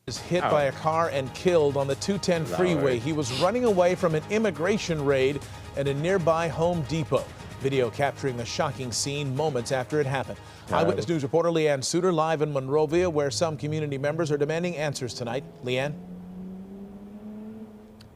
is hit by a car and killed on the 210 freeway. He was running away from an immigration raid at a nearby Home Depot. Video capturing the shocking scene moments after it happened. Eyewitness News reporter Leanne Suter live in Monrovia, where some community members are demanding answers tonight. Leanne?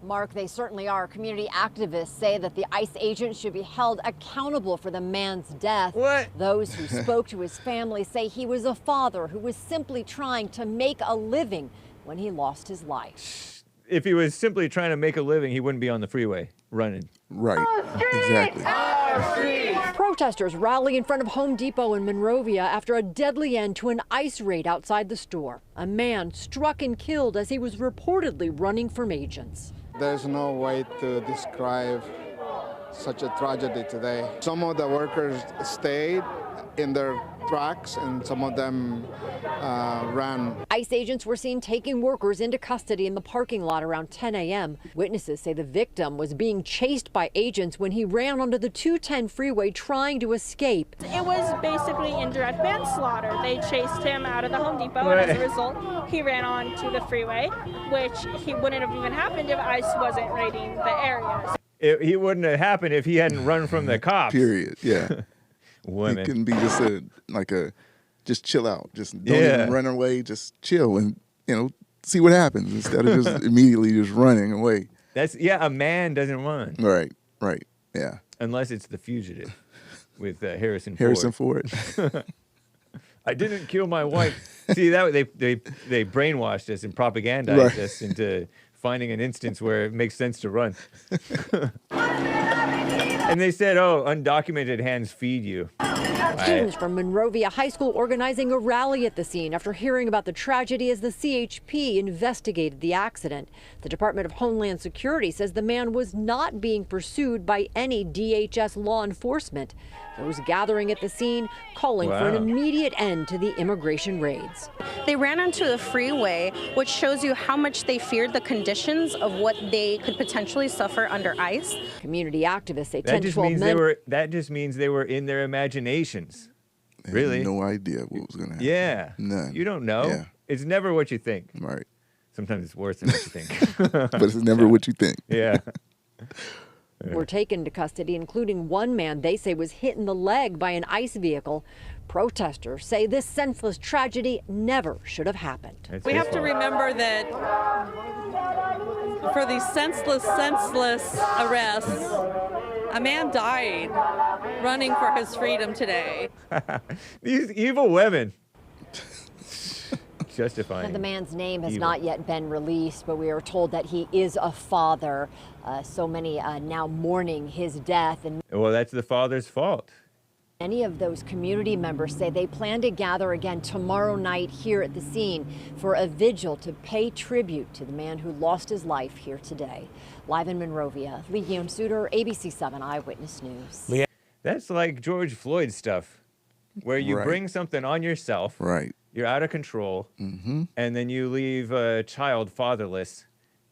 Mark, they certainly are. Community activists say that the ICE agent should be held accountable for the man's death. What? Those who spoke to his family say he was a father who was simply trying to make a living when he lost his life. If he was simply trying to make a living, he wouldn't be on the freeway running. Right, exactly. Protesters rally in front of Home Depot in Monrovia after a deadly end to an ICE raid outside the store. A man struck and killed as he was reportedly running from agents. There's no way to describe such a tragedy today. Some of the workers stayed in their trucks and some of them ran. ICE agents were seen taking workers into custody in the parking lot around 10 a.m. Witnesses say the victim was being chased by agents when he ran onto the 210 freeway trying to escape. It was basically indirect manslaughter. They chased him out of the Home Depot, and as a result, he ran onto the freeway, which he wouldn't have even happened if ICE wasn't raiding the area. He wouldn't have happened if he hadn't run from the cops. Period, yeah. Women. It can be just just chill out. Just don't even run away. Just chill and, see what happens instead of just immediately just running away. A man doesn't run. Right, yeah. Unless it's The Fugitive with Harrison Ford. I didn't kill my wife. See, that they brainwashed us and propagandized us into finding an instance where it makes sense to run. And they said, oh, undocumented hands feed you. Students from Monrovia High School organizing a rally at the scene after hearing about the tragedy as the CHP investigated the accident. The Department of Homeland Security says the man was not being pursued by any DHS law enforcement. Those gathering at the scene calling for an immediate end to the immigration raids. They ran onto the freeway, which shows you how much they feared the conditions of what they could potentially suffer under ICE. Community activists say That just means they were in their imaginations. Really? No idea what was going to happen. Yeah. None. You don't know. Yeah. It's never what you think. Right. Sometimes it's worse than what you think. But it's never what you think. Yeah. Were taken into custody, including one man they say was hit in the leg by an ICE vehicle. Protesters say this senseless tragedy never should have happened. We have to remember that for these senseless arrests, a man died running for his freedom today. These evil women. Justifying. The man's name has not yet been released, but we are told that he is a father. So many now mourning his death. And well, that's the father's fault. many of those community members say they plan to gather again tomorrow night here at the scene for a vigil to pay tribute to the man who lost his life here today. Live in Monrovia, Leanne Suter, ABC 7 Eyewitness News. That's like George Floyd stuff, where you bring something on yourself. Right. You're out of control, and then you leave a child fatherless,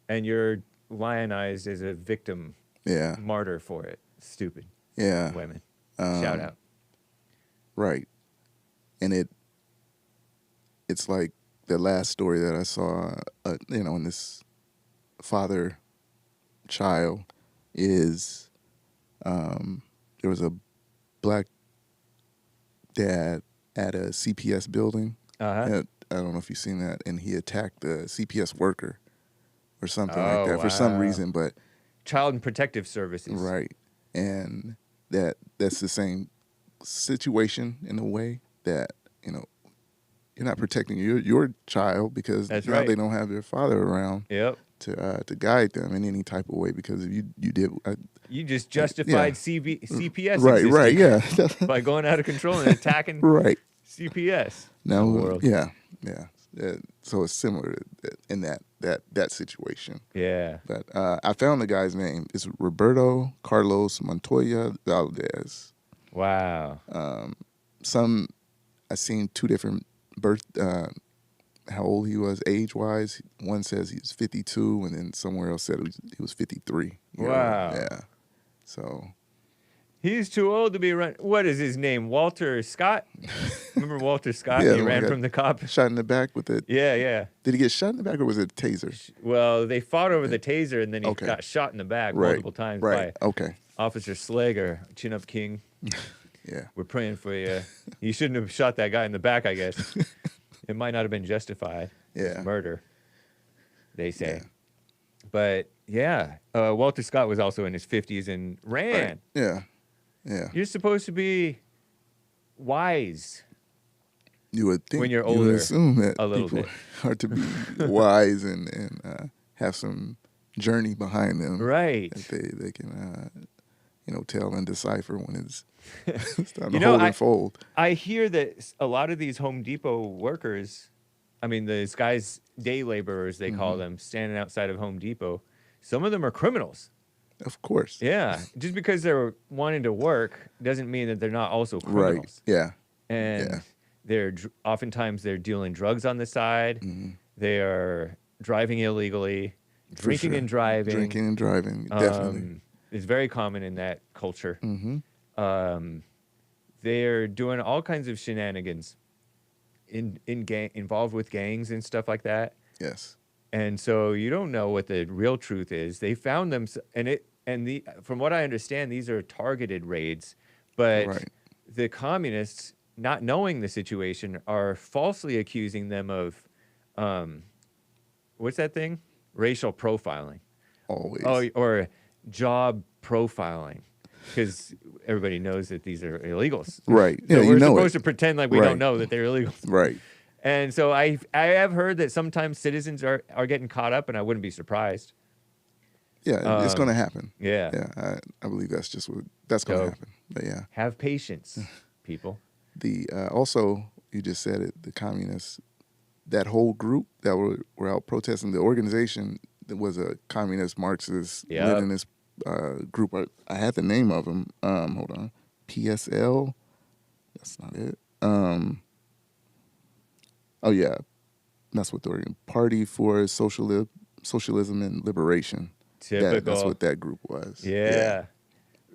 and you're lionized as a victim, martyr for it. Stupid. Yeah. Women. Shout out. Right. And it's like the last story that I saw, in this father-child is, there was a black dad at a CPS building. I don't know if you've seen that, and he attacked a CPS worker or something like that for some reason. But Child and Protective Services, right? And that's the same situation in a way that you're not protecting your child because now they don't have their father around. Yep. To guide them in any type of way because if you did. You just justified CPS right, yeah. by going out of control and attacking CPS. Now, so it's similar in that situation. Yeah. But I found the guy's name. It's Roberto Carlos Montoya Valdez. Wow. I seen two different how old he was age-wise. One says he's 52, and then somewhere else said he was 53. Wow. Yeah. So. He's too old to be run. What is his name? Walter Scott? Remember Walter Scott? Yeah, He ran from the cop. Shot in the back with it. Yeah, yeah. Did he get shot in the back or was it a taser? Well, they fought over the taser, and then he got shot in the back multiple times by Officer Slager, Chin Up King. Yeah. We're praying for you. You shouldn't have shot that guy in the back, I guess. It might not have been justified. Yeah. Murder, they say. Yeah. But, yeah, Walter Scott was also in his 50s and ran. Right. Yeah. Yeah. You're supposed to be wise. You would think. When you're older. You would assume that a little people bit. are to be wise and have some journey behind them. Right. That they can, tell and decipher when it's time to hold and fold. I hear that a lot of these Home Depot workers, I mean, these guys, day laborers, they call them, standing outside of Home Depot, some of them are criminals. Of course. Yeah. Just because they're wanting to work doesn't mean that they're not also criminals. Right. Yeah. And they're oftentimes they're dealing drugs on the side. They are driving illegally, drinking and driving. Drinking and driving, definitely. It's very common in that culture. They're doing all kinds of shenanigans involved with gangs and stuff like that. Yes. And so you don't know what the real truth is. They found them, from what I understand, these are targeted raids, but the communists, not knowing the situation, are falsely accusing them of, what's that thing? Racial profiling. Always. Oh, or job profiling, because everybody knows that these are illegals. Right. So yeah, we're supposed to pretend like we don't know that they're illegals. Right. And so I have heard that sometimes citizens are getting caught up, and I wouldn't be surprised. Yeah, it's going to happen. Yeah. Yeah, I believe that's just that's going to happen. But yeah. Have patience, people. Also, you just said it, the communists, that whole group that were out protesting, the organization that was a communist Marxist Leninist group. I had the name of them. Hold on. PSL? That's not it. Oh, yeah. That's what the Party for Socialism and Liberation. Typical. That's what that group was. Yeah.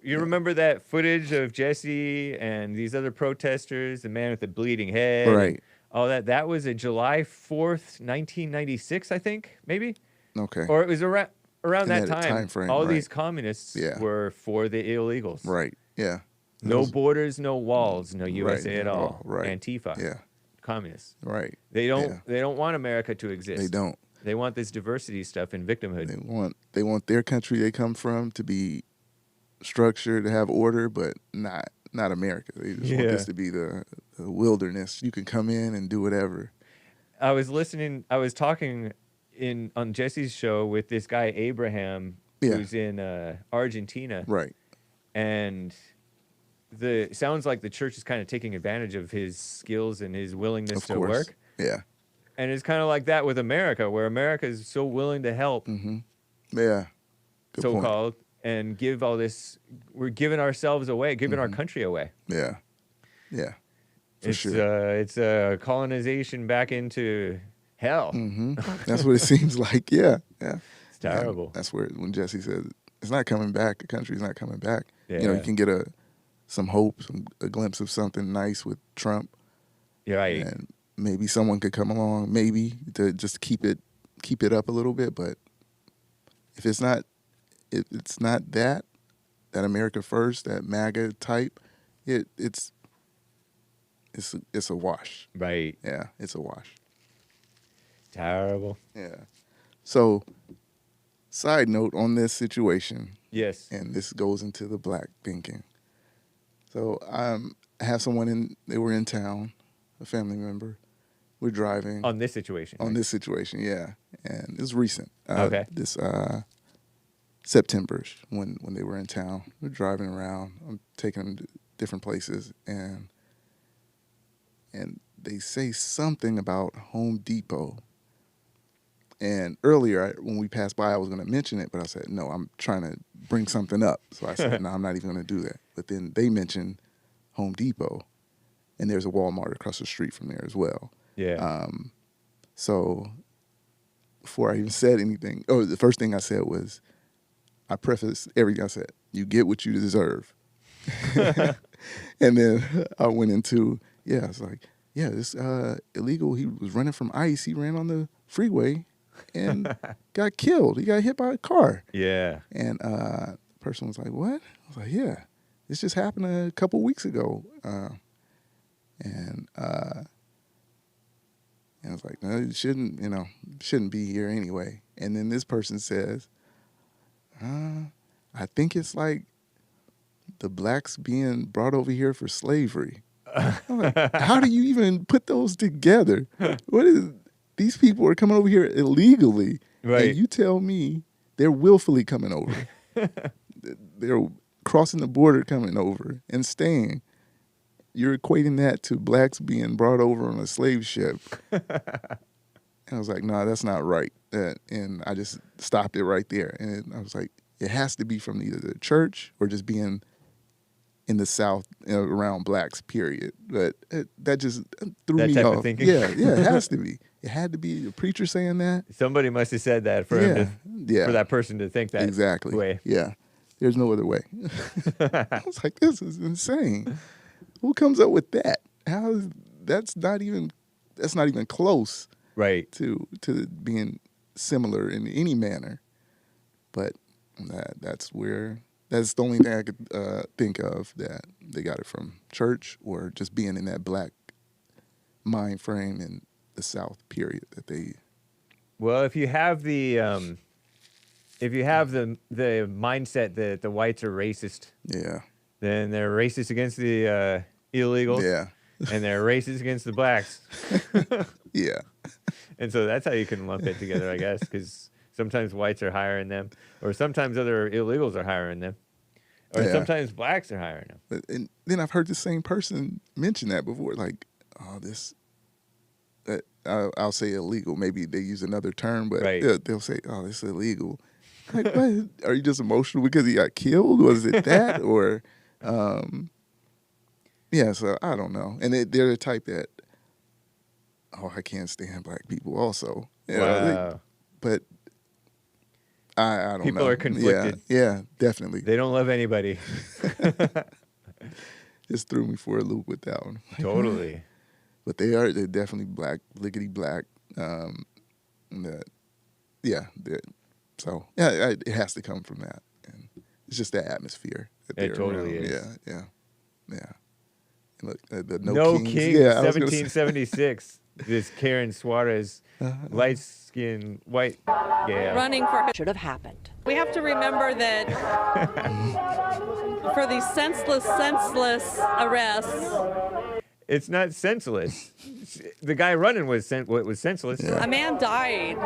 You remember that footage of Jesse and these other protesters, the man with the bleeding head? Right. All that. That was a July 4th, 1996, I think, maybe? Okay. Or it was around that time frame, all these communists were for the illegals. Right. Yeah. No borders, no walls, no USA at all. Right. Antifa. Yeah. Communists. Right. They don't want America to exist. They don't. They want this diversity stuff and victimhood. They want their country they come from to be structured, to have order, but not America. They just want this to be the wilderness. You can come in and do whatever. I was talking on Jesse's show with this guy Abraham, who's in Argentina. Right. And sounds like the church is kind of taking advantage of his skills and his willingness to work. Yeah. And it's kind of like that with America, where America is so willing to help. Yeah. Good so-called, and give all this. We're giving ourselves away, giving our country away. Yeah. Yeah. It's a colonization back into hell. That's what it seems like. Yeah. Yeah. It's terrible. Yeah, that's where when Jesse says it's not coming back, the country's not coming back. Yeah. You can get some hope, a glimpse of something nice with Trump. You're right. And maybe someone could come along, maybe to just keep it up a little bit. But if it's not that America first, that MAGA type, it's a wash. Right. Yeah, it's a wash. Terrible. Yeah. So, side note on this situation. Yes. And this goes into the black thinking. So I have someone they were in town, a family member. We're driving. On this situation. On this situation, yeah. And it was recent. Okay. This September-ish when they were in town. We're driving around. I'm taking them to different places. And they say something about Home Depot. And earlier, when we passed by, I was going to mention it, but I said, no, I'm trying to bring something up. So I said, no, I'm not even going to do that. But then they mentioned Home Depot, and there's a Walmart across the street from there as well. Yeah. So before I even said anything, the first thing I said was, I prefaced everything I said, you get what you deserve. And then I went into, it's like, this illegal. He was running from ICE. He ran on the freeway and got killed. He got hit by a car. Yeah. And the person was like, what? I was like, yeah, this just happened a couple weeks ago. And I was like, no, it shouldn't be here anyway. And then this person says, I think it's like the blacks being brought over here for slavery. I'm like, how do you even put those together? These people are coming over here illegally, right? And you tell me they're willfully coming over. They're crossing the border, coming over and staying. You're equating that to blacks being brought over on a slave ship. And I was like, no, that's not right. And I just stopped it right there. And I was like, it has to be from either the church or just being in the South around blacks, period. But that just threw me off. That type of thinking? Yeah, it has to be. It had to be a preacher saying that. Somebody must have said that for him for that person to think that way. Yeah, there's no other way. I was like, this is insane. Who comes up with that? That's not even close, right? To being similar in any manner. But that's the only thing I could think of that they got it from church or just being in that black mind frame in the South, period. Well, if you have the mindset that the whites are racist, then they're racist against the illegals, and they're racist against the blacks. Yeah. And so that's how you can lump it together, I guess, because sometimes whites are hiring them, or sometimes other illegals are hiring them, or sometimes blacks are hiring them. And then I've heard the same person mention that before, like, oh, I'll say illegal. Maybe they use another term, but they'll say, oh, this is illegal. Like, what? Are you just emotional because he got killed? Was it that? Or, so I don't know. And they're the type that, I can't stand black people also. Wow. But I don't know. People are conflicted. Yeah, definitely. They don't love anybody. Just threw me for a loop with that one. Totally. But they're definitely black, lickety black. It has to come from that. And it's just the atmosphere. It totally is. Yeah. Look, the No Kings. Kings, Yeah, 1776. This Karen Suarez, light-skinned, white, running for should have happened. We have to remember that for these senseless arrests. It's not senseless. The guy running was senseless. Yeah. A man died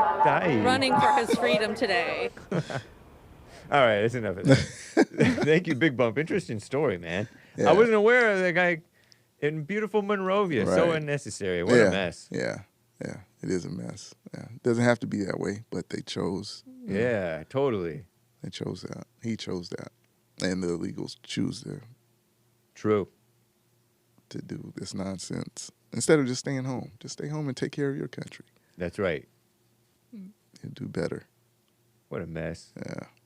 running for his freedom today. All right, that's enough of that. Thank you, Bigg Bump. Interesting story, man. Yeah. I wasn't aware of that guy in beautiful Monrovia. Right. So unnecessary. What a mess. Yeah. It is a mess. Yeah. It doesn't have to be that way, but they chose. Yeah, totally. They chose that. He chose that. And the illegals choose to. True. To do this nonsense instead of just staying home. Just stay home and take care of your country. That's right. You'll do better. What a mess. Yeah.